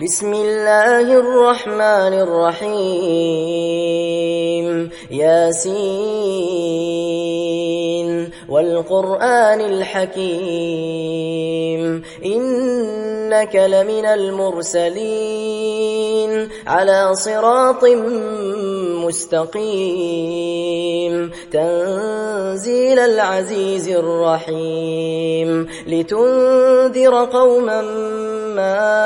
بسم الله الرحمن الرحيم ياسين والقرآن الحكيم إنك لمن المرسلين على صراط مستقيم تنزيل العزيز الرحيم لتنذر قوما ما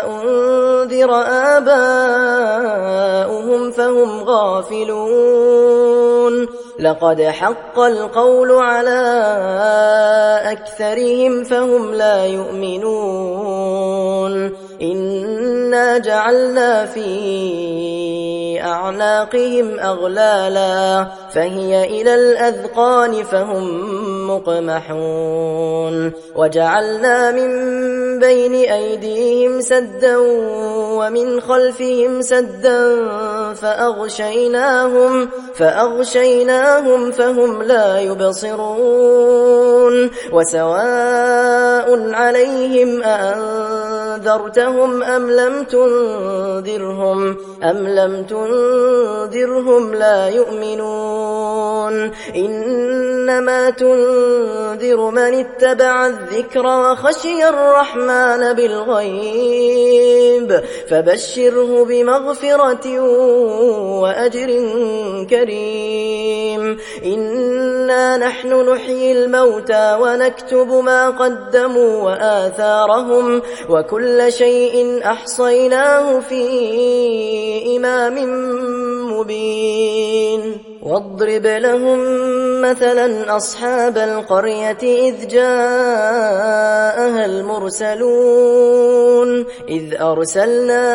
أنذر آباؤهم فهم غافلون لقد حق القول على أكثرهم فهم لا يؤمنون إنا جعلنا في أعناقهم أغلالا فهي إلى الأذقان فهم مقمحون وجعلنا من بين أيديهم سدا ومن خلفهم سدا فأغشيناهم فهم لا يبصرون وسواء عليهم أأنذرتهم أم لم تنذرهم لا يؤمنون إنما تنذر من اتبع الذكر وخشي الرحمن بالغيب فبشره بمغفرة وأجر كريم إنا نحن نحيي الموتى ونكتب ما قدموا وآثارهم وكل شيء أحصيناه في إمام مبين واضرب لهم مثلا أصحاب القرية إذ جاءها المرسلون إذ أرسلنا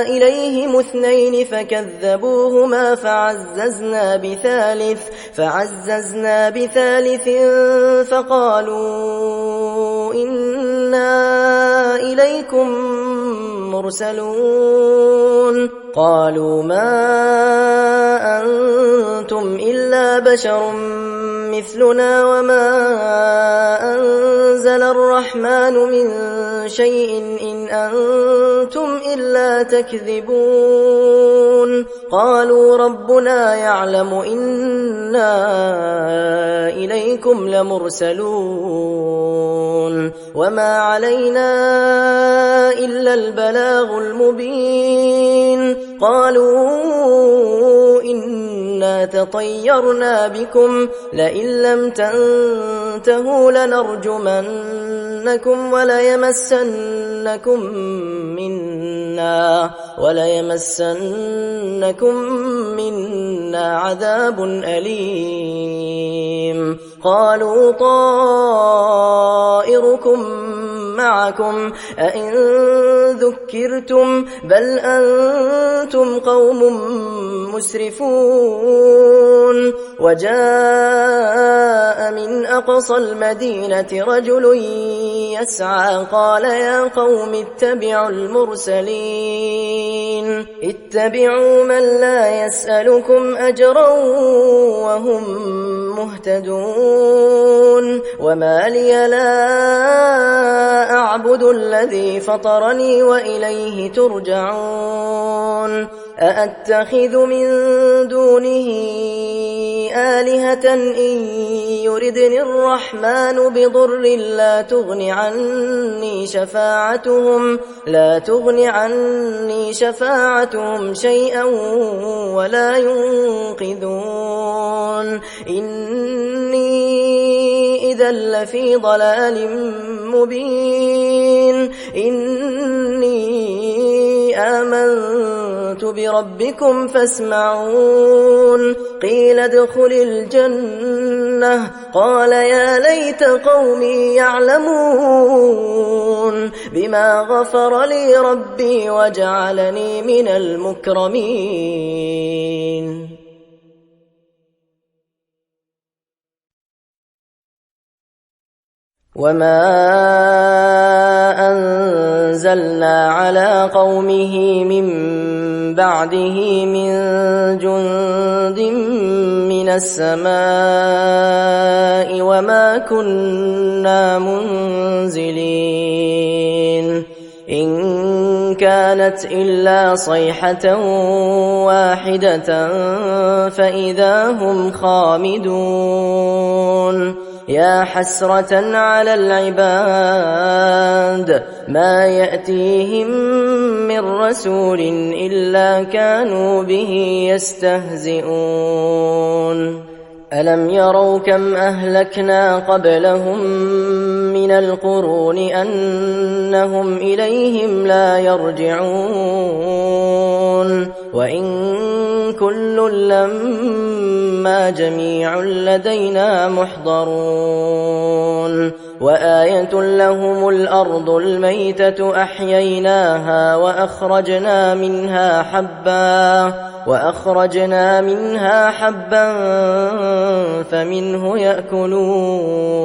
إليهم 2 فكذبوهما فعززنا بثالث فقالوا إنا إليكم مرسلون قالوا ما أنتم إلا بشر مثلنا وما أنزل الرحمن من شيء إن أنتم إلا تكذبون قالوا ربنا يعلم إنا إليكم لمرسلون وما علينا إلا البلاغ المبين قالوا إنا تطيرنا بكم لئن لم تنتهوا لنرجمنكم وليمسنكم منا عذاب أليم قالوا طائركم معكم أئن ذكرتم بل أنتم قوم مسرفون وجاء من أقصى المدينة رجل يسعى قال يا قوم اتبعوا المرسلين اتبعوا من لا يسألكم أجرا وهم مهتدون وما لي لا أعبد الذي فطرني وإليه ترجعون أأتخذ من دونه آلهة إن يردني الرحمن بضر لا تغن عني شفاعتهم شيئا ولا ينقذون إني إذا لفي ضلال مبين إني آمنت بربكم فاسمعون قيل ادخل الجنة قال يا ليت قومي يعلمون بما غفر لي ربي وجعلني من المكرمين وما أنزلنا على قومه من بعده من جند من السماء وما كنا منزلين إن كانت إلا صيحة واحدة فإذا هم خامدون يا حسرة على العباد ما يأتيهم من رسول إلا كانوا به يستهزئون ألم يروا كم أهلكنا قبلهم من القرون أنهم إليهم لا يرجعون وإن كل لما جميع لدينا محضرون وآية لهم الأرض الميتة أحييناها وأخرجنا منها حبا فمنه يأكلون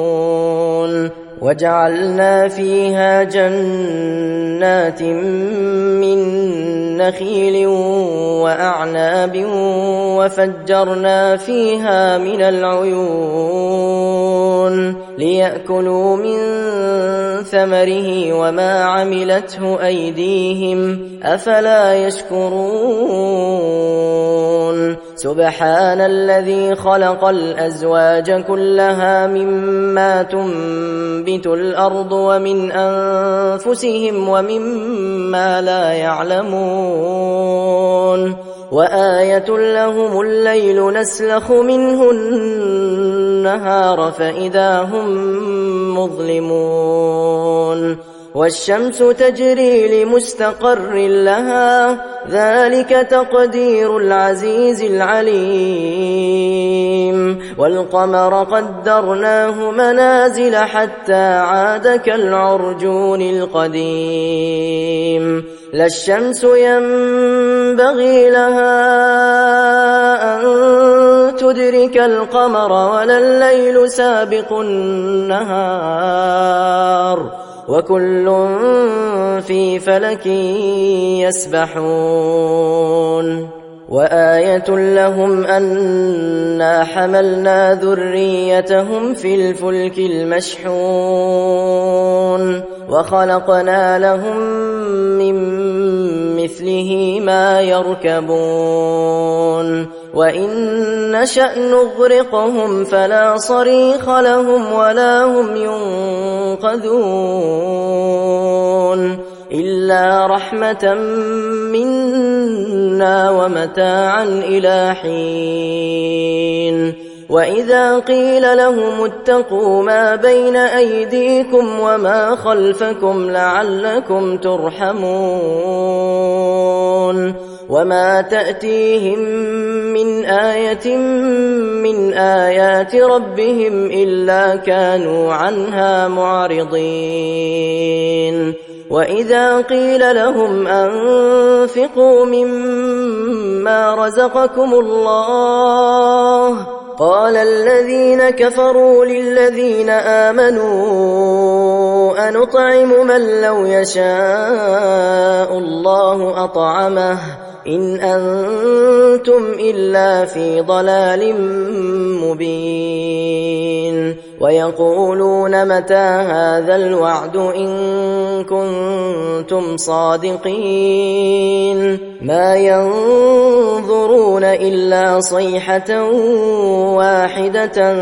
وجعلنا فيها جنات من نخيل وأعناب وفجرنا فيها من العيون ليأكلوا من ثمره وما عملته أيديهم أفلا يشكرون سبحان الذي خلق الأزواج كلها مما تنبت الأرض ومن أنفسهم ومما لا يعلمون وآية لهم الليل نسلخ منه النهار فإذا هم مظلمون والشمس تجري لمستقر لها ذلك تقدير العزيز العليم والقمر قدرناه منازل حتى عاد كالعرجون القديم لا الشمس ينبغي لها أن تدرك القمر ولا الليل سابق النهار وكل في فلك يسبحون وآية لهم أنا حملنا ذريتهم في الفلك المشحون وخلقنا لهم من مثله ما يركبون وإن نشأ نغرقهم فلا صريخ لهم ولا هم ينقذون إلا رحمة منا ومتاعا إلى حين وإذا قيل لهم اتقوا ما بين أيديكم وما خلفكم لعلكم ترحمون وما تأتيهم من آية من آيات ربهم إلا كانوا عنها معرضين وإذا قيل لهم أنفقوا مما رزقكم الله قال الذين كفروا للذين آمنوا أنطعم من لو يشاء الله أطعمه إن أنتم إلا في ضلال مبين ويقولون متى هذا الوعد إن كنتم صادقين ما ينظرون إلا صيحة واحدة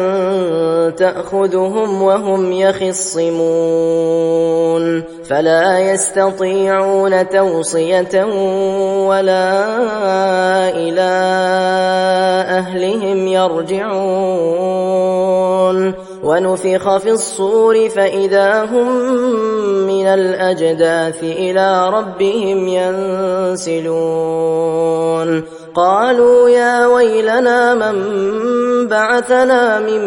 تأخذهم وهم يخصمون فلا يستطيعون توصية ولا إلى أهلهم يرجعون ونفخ في الصور فإذا هم من الأجداث إلى ربهم ينسلون قالوا يا ويلنا من بعثنا من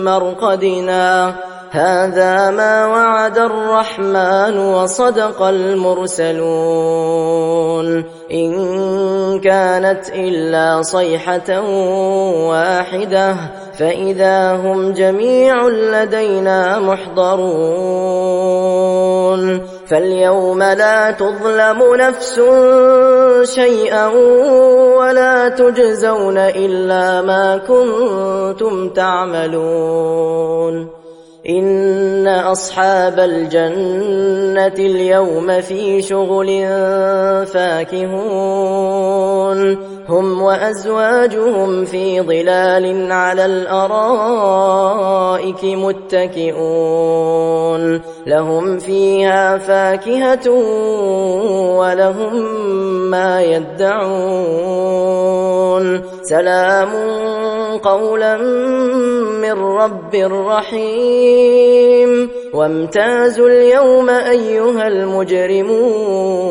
مرقدنا هذا ما وعد الرحمن وصدق المرسلون إن كانت إلا صيحة واحدة فإذا هم جميع لدينا محضرون فاليوم لا تظلم نفس شيئا ولا تجزون إلا ما كنتم تعملون إن أصحاب الجنة اليوم في شغل فاكهون هم وأزواجهم في ظلال على الأرائك متكئون لهم فيها فاكهة ولهم ما يدعون سلام قولا من رب رحيم وامتازوا اليوم أيها المجرمون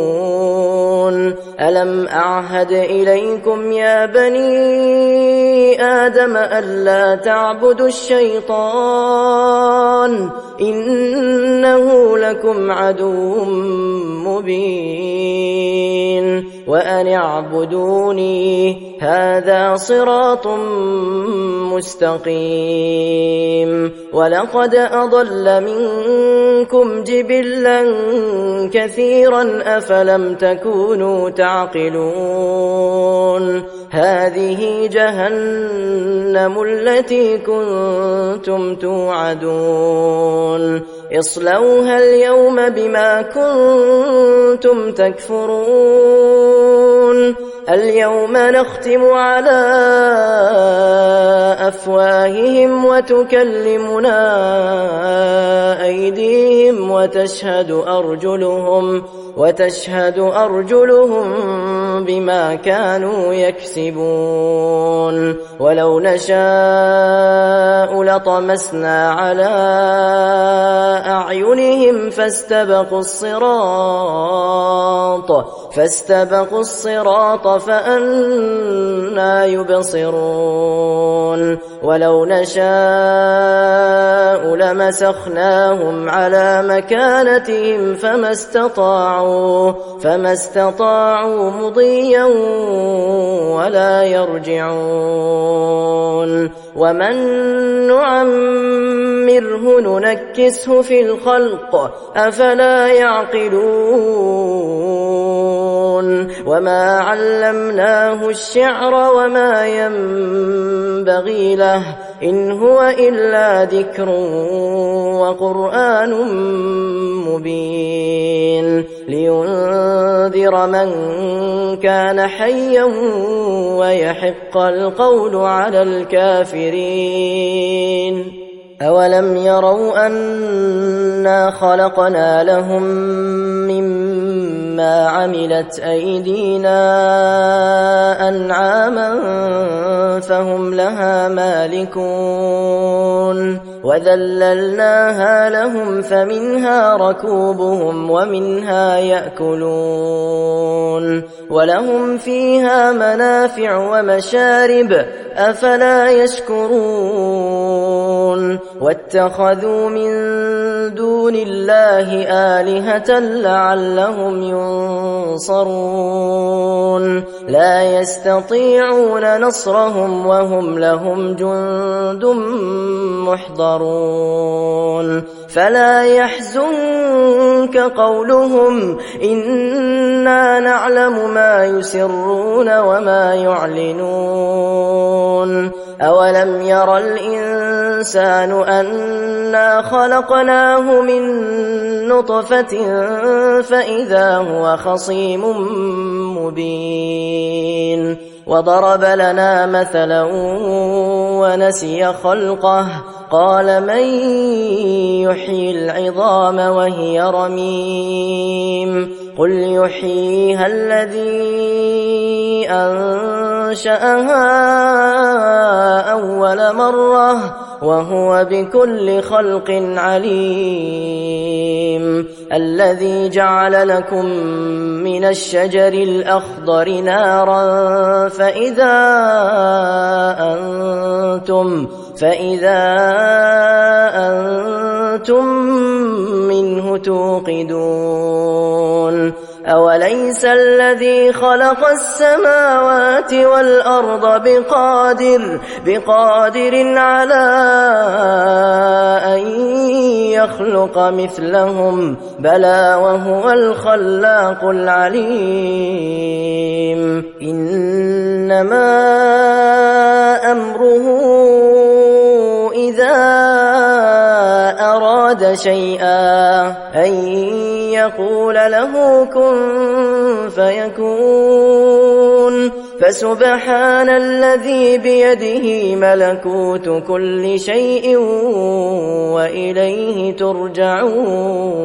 ألم أعهد إليكم يا بني آدم ألا تعبدوا الشيطان إنه لكم عدو مبين وأن اعبدوني هذا صراط مستقيم ولقد أضل منكم جبلا كثيرا أفلم تكونوا تعقلون هذه جهنم التي كنتم توعدون اصلوها اليوم بما كنتم تكفرون اليوم نختم على أفواههم وتكلمنا أيديهم وتشهد أرجلهم بما كانوا يكسبون ولو نشاء لطمسنا على أعينهم فاستبقوا الصراط فأنى يبصرون ولو نشاء لمسخناهم على مكانتهم فما استطاعوا مضيا ولا يرجعون ومن نعمره ننكسه في الخلق أفلا يعقلون وما علمناه الشعر وما ينبغي له إن هو إلا ذكر وقرآن مبين لينذر من كان حيا ويحق القول على الكافرين أولم يروا أنا خلقنا لهم مما عملت أيدينا أنعاما فهم لها مالكون وذللناها لهم فمنها ركوبهم ومنها يأكلون ولهم فيها منافع ومشارب أفلا يشكرون واتخذوا من دون الله آلهة لعلهم ينصرون لا يستطيعون نصرهم وهم لهم جند محضرون فلا يحزنك قولهم إنا نعلم ما يسرون وما يعلنون أولم ير الإنسان أنا خلقناه من نطفة فإذا هو خصيم مبين وضرب لنا مثلا ونسي خلقه قال من يحيي العظام وهي رميم قل يحييها الذي أنشأها أول مرة وهو بكل خلق عليم الذي جعل لكم من الشجر الأخضر نارا فإذا أنتم منه توقدون أوليس الذي خلق السماوات والأرض بقادر على أن يخلق مثلهم بلى وهو الخلاق العليم إنما أمره إذا أراد شيئا أن يقول له كن فيكون. فسبحان الذي بيده ملكوت كل شيء وإليه ترجعون.